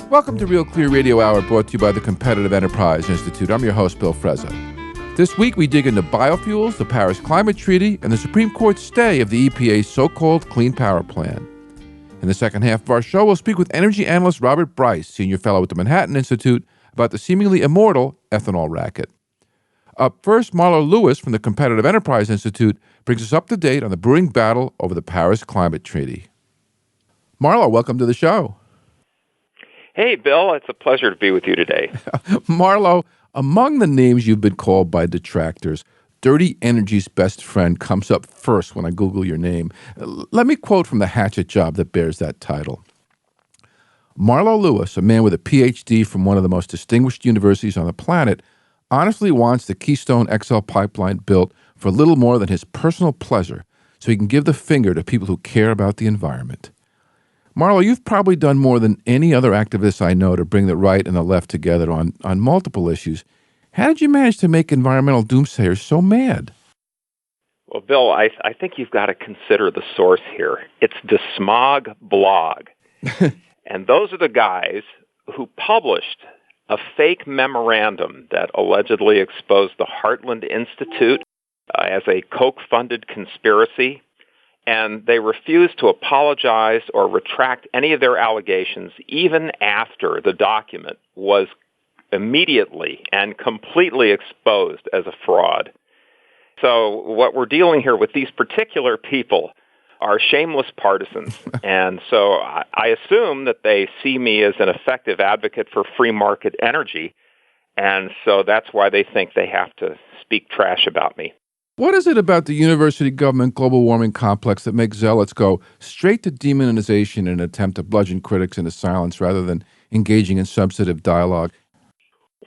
Welcome to Real Clear Radio Hour, brought to you by the Competitive Enterprise Institute. I'm your host, Bill Frezza. This week, we dig into biofuels, the Paris Climate Treaty, and the Supreme Court's stay of the EPA's so-called Clean Power Plan. In the second half of our show, we'll speak with energy analyst Robert Bryce, senior fellow at the Manhattan Institute, about the seemingly immortal ethanol racket. Up first, Marlo Lewis from the Competitive Enterprise Institute brings us up to date on the brewing battle over the Paris Climate Treaty. Marlo, welcome to the show. Hey, Bill, it's a pleasure to be with you today. Marlo, among the names you've been called by detractors, Dirty Energy's best friend comes up first when I Google your name. Let me quote from the hatchet job that bears that title. Marlo Lewis, a man with a PhD from one of the most distinguished universities on the planet, honestly wants the Keystone XL pipeline built for little more than his personal pleasure so he can give the finger to people who care about the environment. Marlo, you've probably done more than any other activist I know to bring the right and the left together on multiple issues. How did you manage to make environmental doomsayers so mad? Well, Bill, I think you've got to consider the source here. It's the Smog blog. And those are the guys who published a fake memorandum that allegedly exposed the Heartland Institute as a Koch-funded conspiracy. And they refused to apologize or retract any of their allegations even after the document was immediately and completely exposed as a fraud. So what we're dealing here with these particular people are shameless partisans. And so I assume that they see me as an effective advocate for free market energy. And so that's why they think they have to speak trash about me. What is it about the university government global warming complex that makes zealots go straight to demonization in an attempt to bludgeon critics into silence rather than engaging in substantive dialogue?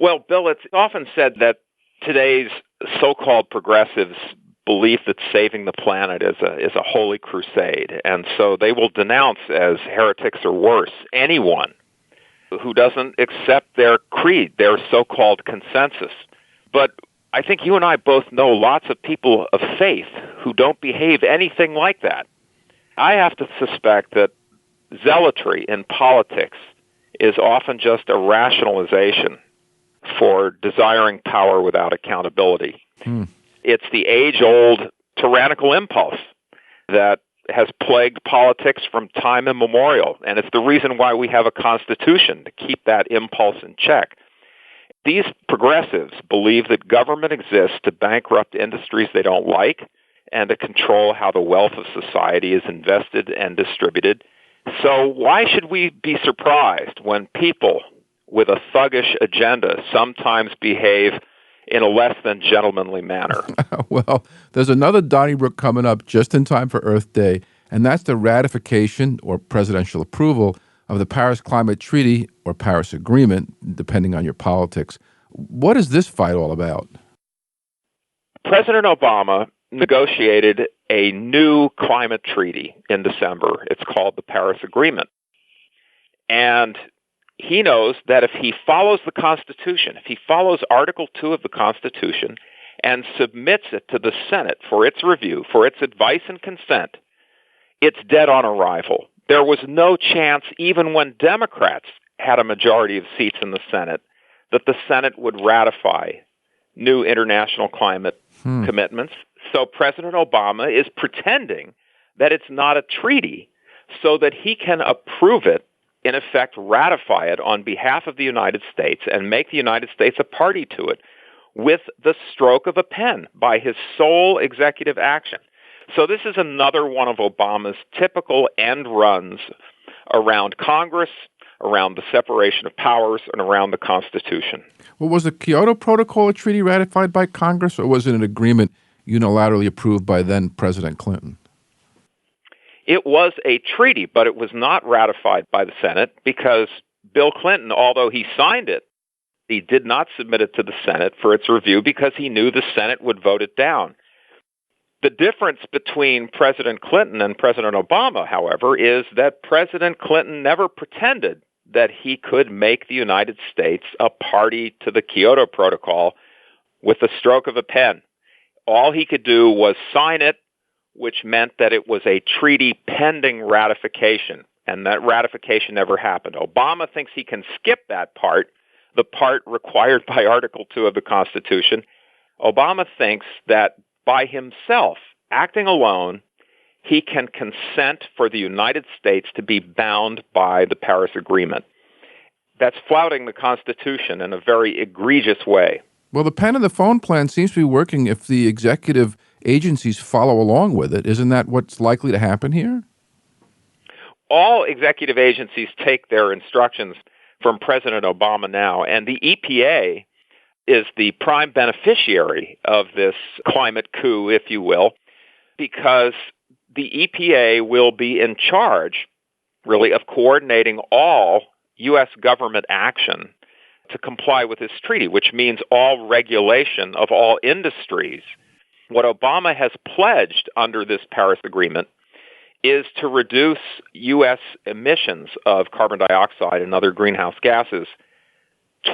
Well, Bill, it's often said that today's so-called progressives believe that saving the planet is a holy crusade, and so they will denounce as heretics or worse anyone who doesn't accept their creed, their so-called consensus. But I think you and I both know lots of people of faith who don't behave anything like that. I have to suspect that zealotry in politics is often just a rationalization for desiring power without accountability. It's the age-old tyrannical impulse that has plagued politics from time immemorial, and it's the reason why we have a constitution, to keep that impulse in check. These progressives believe that government exists to bankrupt industries they don't like and to control how the wealth of society is invested and distributed. So why should we be surprised when people with a thuggish agenda sometimes behave in a less than gentlemanly manner? Well, there's another Donnybrook coming up just in time for Earth Day, and that's the ratification or presidential approval of the Paris Climate Treaty or Paris Agreement, depending on your politics. What is this fight all about? President Obama negotiated a new climate treaty in December. It's called the Paris Agreement. And he knows that if he follows the Constitution, if he follows Article 2 of the Constitution and submits it to the Senate for its review, for its advice and consent, it's dead on arrival. There was no chance, even when Democrats had a majority of seats in the Senate, that the Senate would ratify new international climate commitments. So President Obama is pretending that it's not a treaty so that he can approve it, in effect ratify it on behalf of the United States and make the United States a party to it with the stroke of a pen by his sole executive action. So this is another one of Obama's typical end runs around Congress, around the separation of powers, and around the Constitution. Well, was the Kyoto Protocol a treaty ratified by Congress, or was it an agreement unilaterally approved by then President Clinton? It was a treaty, but it was not ratified by the Senate because Bill Clinton, although he signed it, he did not submit it to the Senate for its review because he knew the Senate would vote it down. The difference between President Clinton and President Obama, however, is that President Clinton never pretended that he could make the United States a party to the Kyoto Protocol with the stroke of a pen. All he could do was sign it, which meant that it was a treaty pending ratification. and that ratification never happened. Obama thinks he can skip that part, the part required by Article 2 of the Constitution. Obama thinks that by himself, acting alone, he can consent for the United States to be bound by the Paris Agreement. That's flouting the Constitution in a very egregious way. Well, the pen and the phone plan seems to be working if the executive agencies follow along with it. Isn't that what's likely to happen here? All executive agencies take their instructions from President Obama now, and the EPA is the prime beneficiary of this climate coup, if you will, because the EPA will be in charge, really, of coordinating all U.S. government action to comply with this treaty, which means all regulation of all industries. What Obama has pledged under this Paris Agreement is to reduce U.S. emissions of carbon dioxide and other greenhouse gases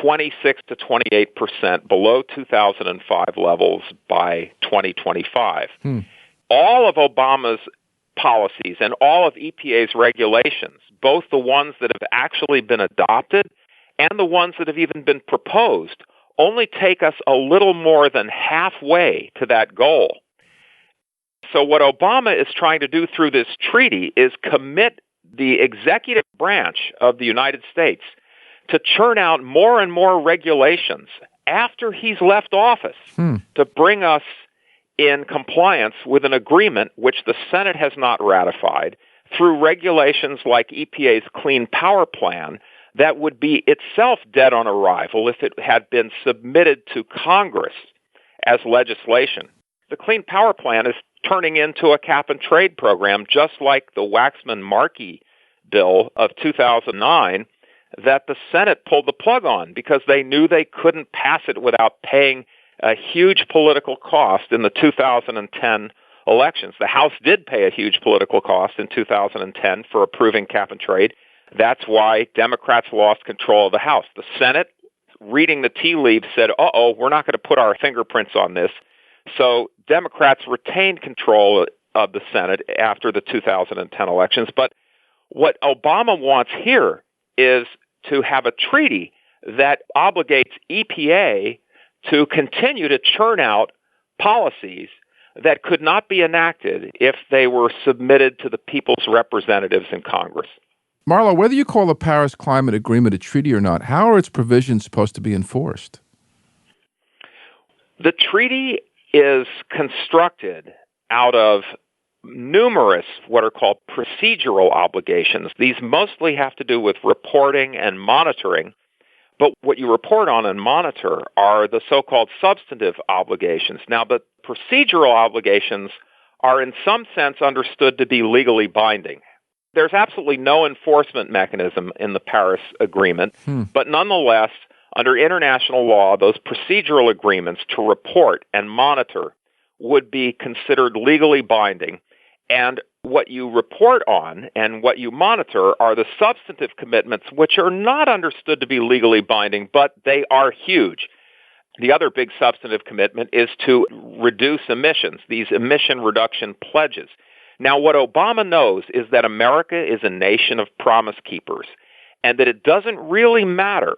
26 to 28% below 2005 levels by 2025. All of Obama's policies and all of EPA's regulations, both the ones that have actually been adopted and the ones that have even been proposed, only take us a little more than halfway to that goal. So what Obama is trying to do through this treaty is commit the executive branch of the United States to churn out more and more regulations after he's left office to bring us in compliance with an agreement which the Senate has not ratified through regulations like EPA's Clean Power Plan that would be itself dead on arrival if it had been submitted to Congress as legislation. The Clean Power Plan is turning into a cap-and-trade program, just like the Waxman-Markey bill of 2009 that the Senate pulled the plug on because they knew they couldn't pass it without paying a huge political cost in the 2010 elections. The House did pay a huge political cost in 2010 for approving cap-and-trade. That's why Democrats lost control of the House. The Senate, reading the tea leaves, said, we're not going to put our fingerprints on this. So Democrats retained control of the Senate after the 2010 elections. But what Obama wants here is to have a treaty that obligates EPA to continue to churn out policies that could not be enacted if they were submitted to the people's representatives in Congress. Marlo, whether you call the Paris Climate Agreement a treaty or not, how are its provisions supposed to be enforced? The treaty is constructed out of numerous what are called procedural obligations. These mostly have to do with reporting and monitoring, but what you report on and monitor are the so-called substantive obligations. Now, the procedural obligations are in some sense understood to be legally binding. There's absolutely no enforcement mechanism in the Paris Agreement, but nonetheless, under international law, those procedural agreements to report and monitor would be considered legally binding. And what you report on and what you monitor are the substantive commitments, which are not understood to be legally binding, but they are huge. The other big substantive commitment is to reduce emissions, these emission reduction pledges. Now, what Obama knows is that America is a nation of promise keepers, and that it doesn't really matter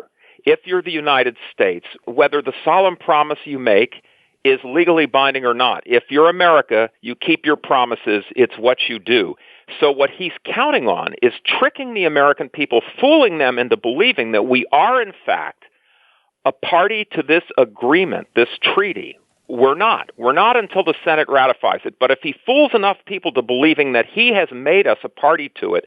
if you're the United States, whether the solemn promise you make is legally binding or not. If you're America, you keep your promises. It's what you do. So what he's counting on is tricking the American people, fooling them into believing that we are, in fact, a party to this agreement, this treaty. We're not. We're not until the Senate ratifies it. But if he fools enough people to believing that he has made us a party to it,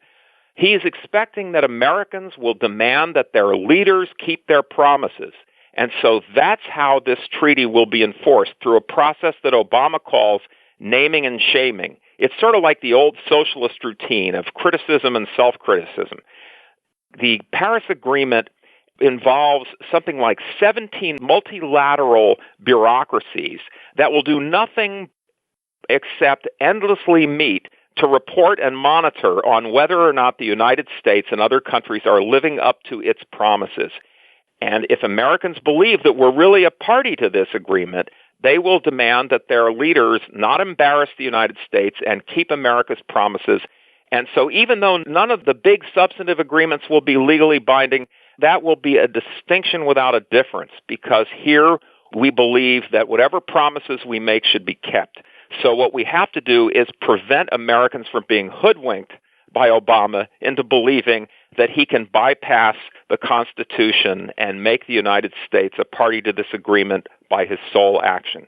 he is expecting that Americans will demand that their leaders keep their promises. And so that's how this treaty will be enforced, through a process that Obama calls naming and shaming. It's sort of like the old socialist routine of criticism and self-criticism. The Paris Agreement involves something like 17 multilateral bureaucracies that will do nothing except endlessly meet to report and monitor on whether or not the United States and other countries are living up to its promises. And if Americans believe that we're really a party to this agreement, they will demand that their leaders not embarrass the United States and keep America's promises. And so even though none of the big substantive agreements will be legally binding, that will be a distinction without a difference, because here we believe that whatever promises we make should be kept. So what we have to do is prevent Americans from being hoodwinked by Obama into believing that he can bypass the Constitution and make the United States a party to this agreement by his sole action.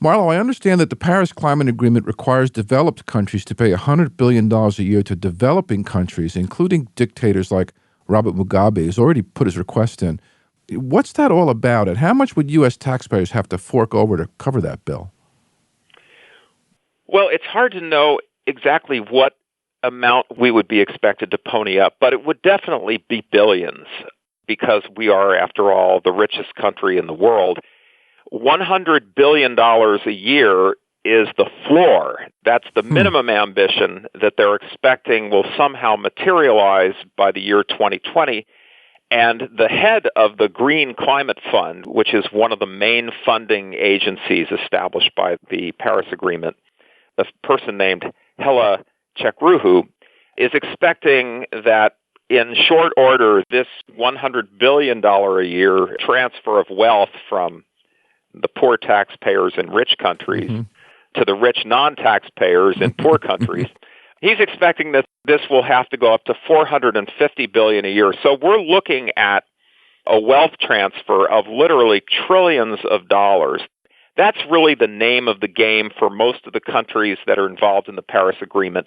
Marlo, I understand that the Paris Climate Agreement requires developed countries to pay $100 billion a year to developing countries, including dictators like Robert Mugabe, who's already put his request in. What's that all about, and how much would U.S. taxpayers have to fork over to cover that bill? Well, it's hard to know exactly what amount we would be expected to pony up, but it would definitely be billions, because we are, after all, the richest country in the world. $100 billion a year is the floor. That's the minimum ambition that they're expecting will somehow materialize by the year 2020. And the head of the Green Climate Fund, which is one of the main funding agencies established by the Paris Agreement, a person named Hella Chekruhu, is expecting that in short order, this $100 billion a year transfer of wealth from the poor taxpayers in rich countries to the rich non-taxpayers in poor countries, he's expecting that this will have to go up to $450 billion a year. So we're looking at a wealth transfer of literally trillions of dollars. That's really the name of the game for most of the countries that are involved in the Paris Agreement.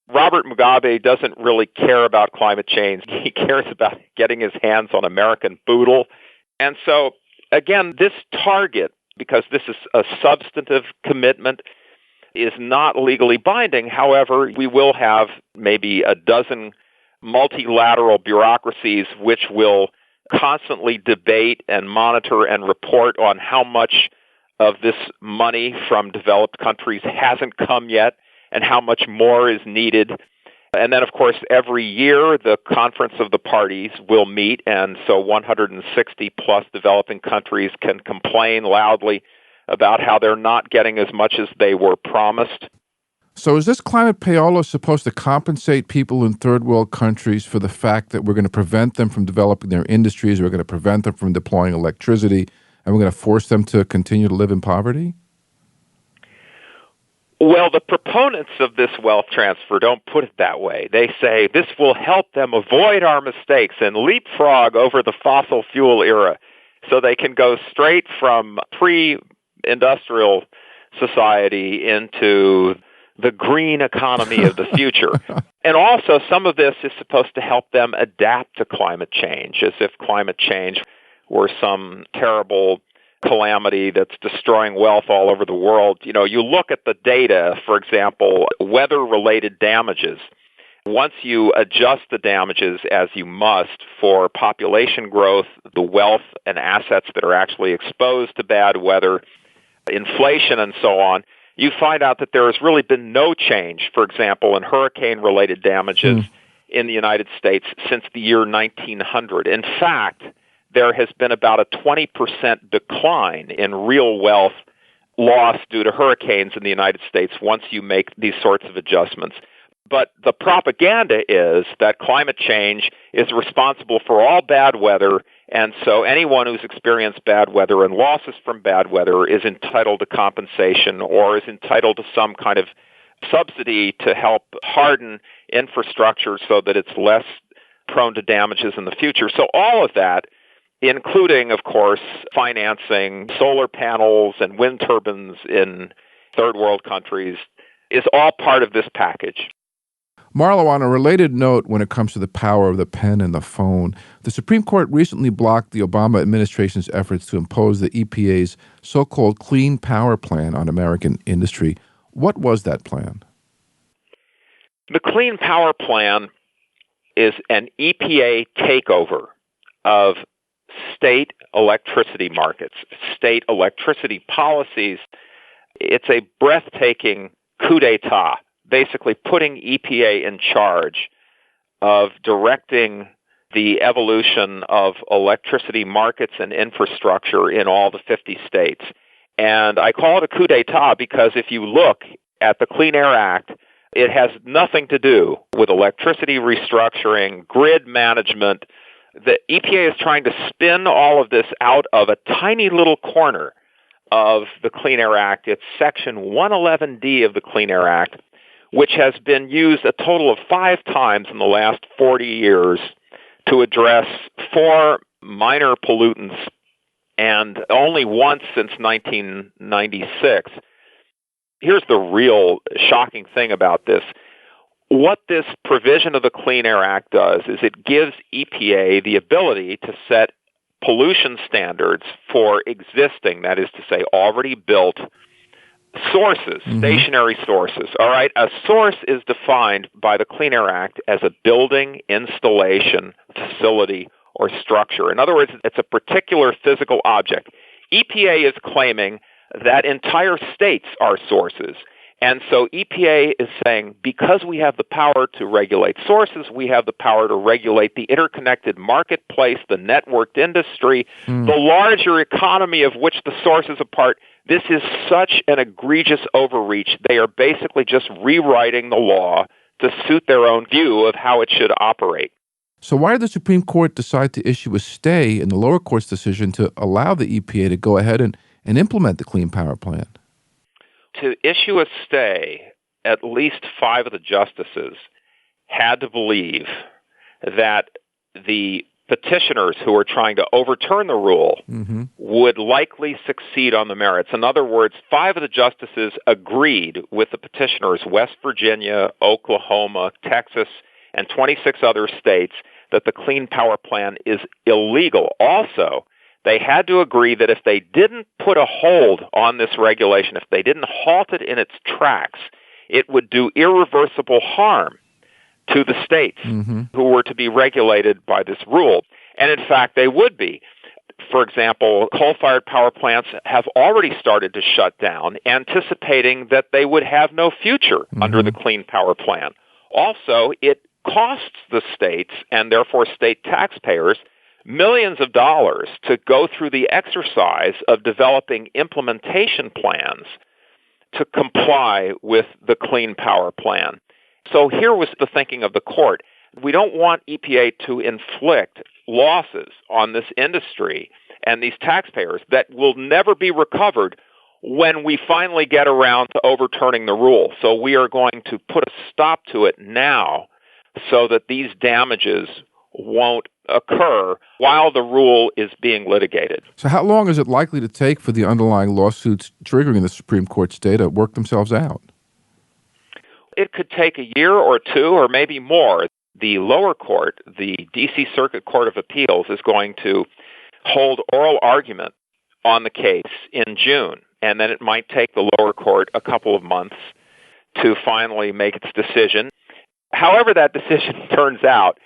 Robert Mugabe doesn't really care about climate change. He cares about getting his hands on American boodle. And so, again, this target, because this is a substantive commitment, is not legally binding. However, we will have maybe a dozen multilateral bureaucracies which will constantly debate and monitor and report on how much of this money from developed countries hasn't come yet and how much more is needed. And then, of course, every year the Conference of the Parties will meet, and so 160-plus developing countries can complain loudly about how they're not getting as much as they were promised. So is this climate payola supposed to compensate people in third world countries for the fact that we're going to prevent them from developing their industries, we're going to prevent them from deploying electricity, and we're going to force them to continue to live in poverty? Well, the proponents of this wealth transfer don't put it that way. They say this will help them avoid our mistakes and leapfrog over the fossil fuel era so they can go straight from pre-industrial society into the green economy of the future. And also, some of this is supposed to help them adapt to climate change, as if climate change were some terrible calamity that's destroying wealth all over the world. You know, you look at the data, for example, weather-related damages. Once you adjust the damages, as you must, for population growth, the wealth and assets that are actually exposed to bad weather, inflation, and so on, you find out that there has really been no change, for example, in hurricane-related damages in the United States since the year 1900. In fact, there has been about a 20% decline in real wealth loss due to hurricanes in the United States once you make these sorts of adjustments. But the propaganda is that climate change is responsible for all bad weather, and so anyone who's experienced bad weather and losses from bad weather is entitled to compensation or is entitled to some kind of subsidy to help harden infrastructure so that it's less prone to damages in the future. So all of that, including, of course, financing solar panels and wind turbines in third world countries, is all part of this package. Marlo, on a related note, when it comes to the power of the pen and the phone, the Supreme Court recently blocked the Obama administration's efforts to impose the EPA's so-called Clean Power Plan on American industry. What was that plan? The Clean Power Plan is an EPA takeover of state electricity markets, state electricity policies. It's a breathtaking coup d'etat, basically putting EPA in charge of directing the evolution of electricity markets and infrastructure in all the 50 states. And I call it a coup d'etat because if you look at the Clean Air Act, It has nothing to do with electricity restructuring, grid management. The EPA is trying to spin all of this out of a tiny little corner of the Clean Air Act. It's Section 111D of the Clean Air Act, which has been used a total of 5 times in the last 40 years to address 4 minor pollutants, and only once since 1996. Here's the real shocking thing about this. What this provision of the Clean Air Act does is it gives EPA the ability to set pollution standards for existing, that is to say, already built sources, stationary sources. All right, a source is defined by the Clean Air Act as a building, installation, facility, or structure. In other words, it's a particular physical object. EPA is claiming that entire states are sources. And so EPA is saying, because we have the power to regulate sources, we have the power to regulate the interconnected marketplace, the networked industry, the larger economy of which the source is a part. This is such an egregious overreach. They are basically just rewriting the law to suit their own view of how it should operate. So why did the Supreme Court decide to issue a stay in the lower court's decision to allow the EPA to go ahead and implement the Clean Power Plan? To issue a stay, at least 5 of the justices had to believe that the petitioners who were trying to overturn the rule would likely succeed on the merits. In other words, 5 of the justices agreed with the petitioners, West Virginia, Oklahoma, Texas, and 26 other states, that the Clean Power Plan is illegal. Also, they had to agree that if they didn't put a hold on this regulation, if they didn't halt it in its tracks, it would do irreversible harm to the states who were to be regulated by this rule. And in fact, they would be. For example, coal-fired power plants have already started to shut down, anticipating that they would have no future under the Clean Power Plan. Also, it costs the states, and therefore state taxpayers, millions of dollars to go through the exercise of developing implementation plans to comply with the Clean Power Plan. So here was the thinking of the court. We don't want EPA to inflict losses on this industry and these taxpayers that will never be recovered when we finally get around to overturning the rule. So we are going to put a stop to it now so that these damages won't occur while the rule is being litigated. So how long is it likely to take for the underlying lawsuits triggering the Supreme Court stay to work themselves out? It could take a year or 2 or maybe more. The lower court, the D.C. Circuit Court of Appeals, is going to hold oral argument on the case in June, and then it might take the lower court a couple of months to finally make its decision. However that decision turns out,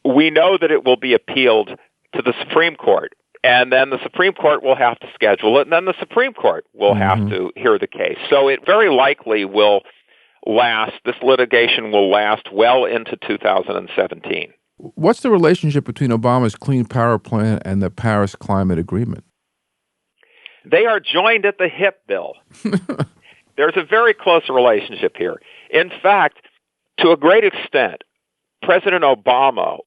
we know that it will be appealed to the Supreme Court, and then the Supreme Court will have to schedule it, and then the Supreme Court will have to hear the case. So it very likely will last, this litigation will last well into 2017. What's the relationship between Obama's Clean Power Plan and the Paris Climate Agreement? They are joined at the hip, Bill. There's a very close relationship here. In fact, to a great extent, President Obama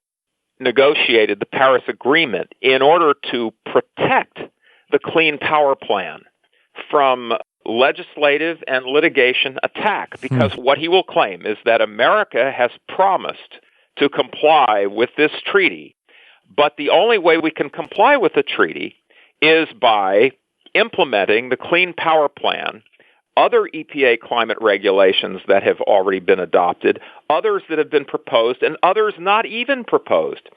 negotiated the Paris Agreement in order to protect the Clean Power Plan from legislative and litigation attack, because what he will claim is that America has promised to comply with this treaty, but the only way we can comply with the treaty is by implementing the Clean Power Plan, other EPA climate regulations that have already been adopted, others that have been proposed, and others not even proposed.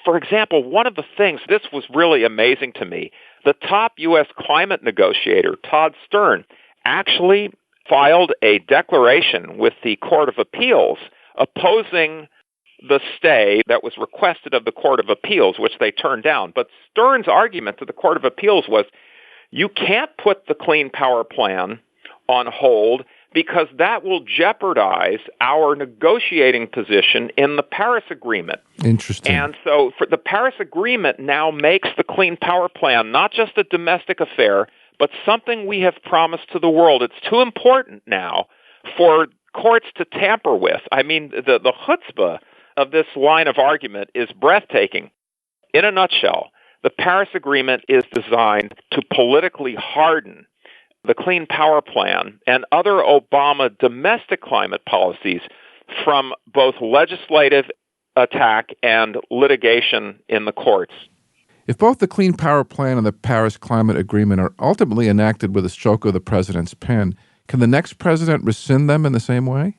For example, one of the things, this was really amazing to me, the top U.S. climate negotiator, Todd Stern, actually filed a declaration with the Court of Appeals opposing the stay that was requested of the Court of Appeals, which they turned down. But Stern's argument to the Court of Appeals was, you can't put the Clean Power Plan on hold because that will jeopardize our negotiating position in the Paris Agreement. Interesting. And so for the Paris Agreement now makes the Clean Power Plan not just a domestic affair, but something we have promised to the world. It's too important now for courts to tamper with. I mean, the chutzpah of this line of argument is breathtaking. In a nutshell, the Paris Agreement is designed to politically harden the Clean Power Plan and other Obama domestic climate policies from both legislative attack and litigation in the courts. If both the Clean Power Plan and the Paris Climate Agreement are ultimately enacted with a stroke of the president's pen, can the next president rescind them in the same way?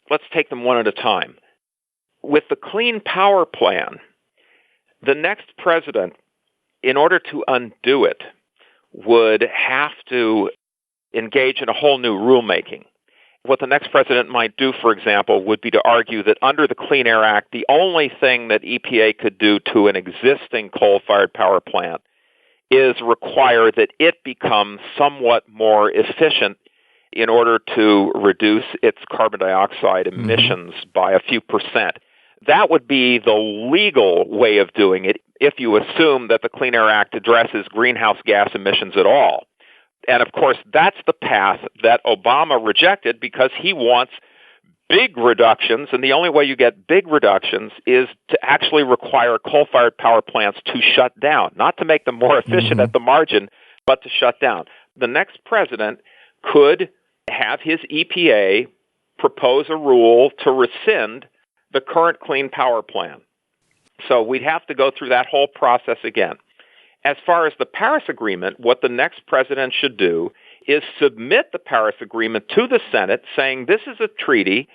Let's take them one at a time. With the Clean Power Plan, the next president, in order to undo it, would have to engage in a whole new rulemaking. What the next president might do, for example, would be to argue that under the Clean Air Act, the only thing that EPA could do to an existing coal-fired power plant is require that it become somewhat more efficient in order to reduce its carbon dioxide emissions by a few percent. That would be the legal way of doing it if you assume that the Clean Air Act addresses greenhouse gas emissions at all. And of course, that's the path that Obama rejected because he wants big reductions, and the only way you get big reductions is to actually require coal-fired power plants to shut down, not to make them more efficient at the margin, but to shut down. The next president could have his EPA propose a rule to rescind the current Clean Power Plan. So we'd have to go through that whole process again. As far as the Paris Agreement, what the next president should do is submit the Paris Agreement to the Senate saying, this is a treaty,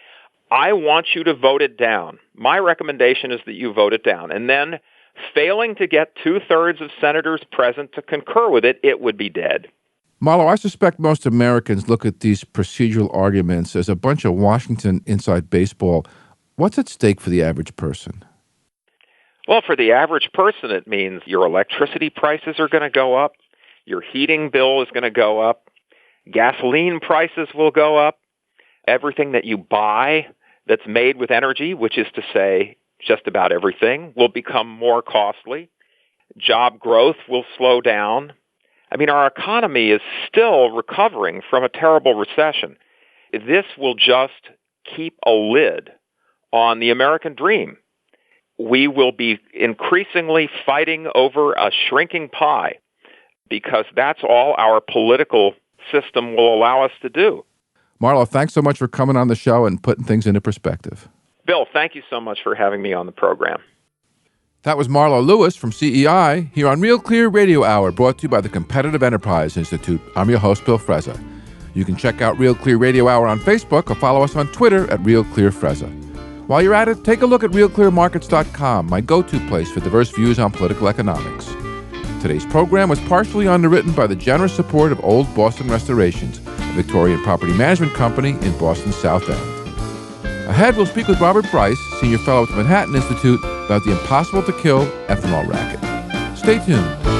I want you to vote it down. My recommendation is that you vote it down. And then, failing to get 2/3 of senators present to concur with it, it would be dead. Marlo, I suspect most Americans look at these procedural arguments as a bunch of Washington inside baseball. What's at stake for the average person? Well, for the average person, it means your electricity prices are going to go up, your heating bill is going to go up, gasoline prices will go up, everything that you buy that's made with energy, which is to say just about everything, will become more costly. Job growth will slow down. I mean, our economy is still recovering from a terrible recession. This will just keep a lid on the American dream. We will be increasingly fighting over a shrinking pie because that's all our political system will allow us to do. Marlo, thanks so much for coming on the show and putting things into perspective. Bill, thank you so much for having me on the program. That was Marlo Lewis from CEI here on Real Clear Radio Hour, brought to you by the Competitive Enterprise Institute. I'm your host, Bill Frezza. You can check out Real Clear Radio Hour on Facebook or follow us on Twitter at Real Clear Frezza. While you're at it, take a look at realclearmarkets.com, my go-to place for diverse views on political economics. Today's program was partially underwritten by the generous support of Old Boston Restorations, a Victorian property management company in Boston's South End. Ahead, we'll speak with Robert Bryce, Senior Fellow at the Manhattan Institute, about the impossible-to-kill ethanol racket. Stay tuned.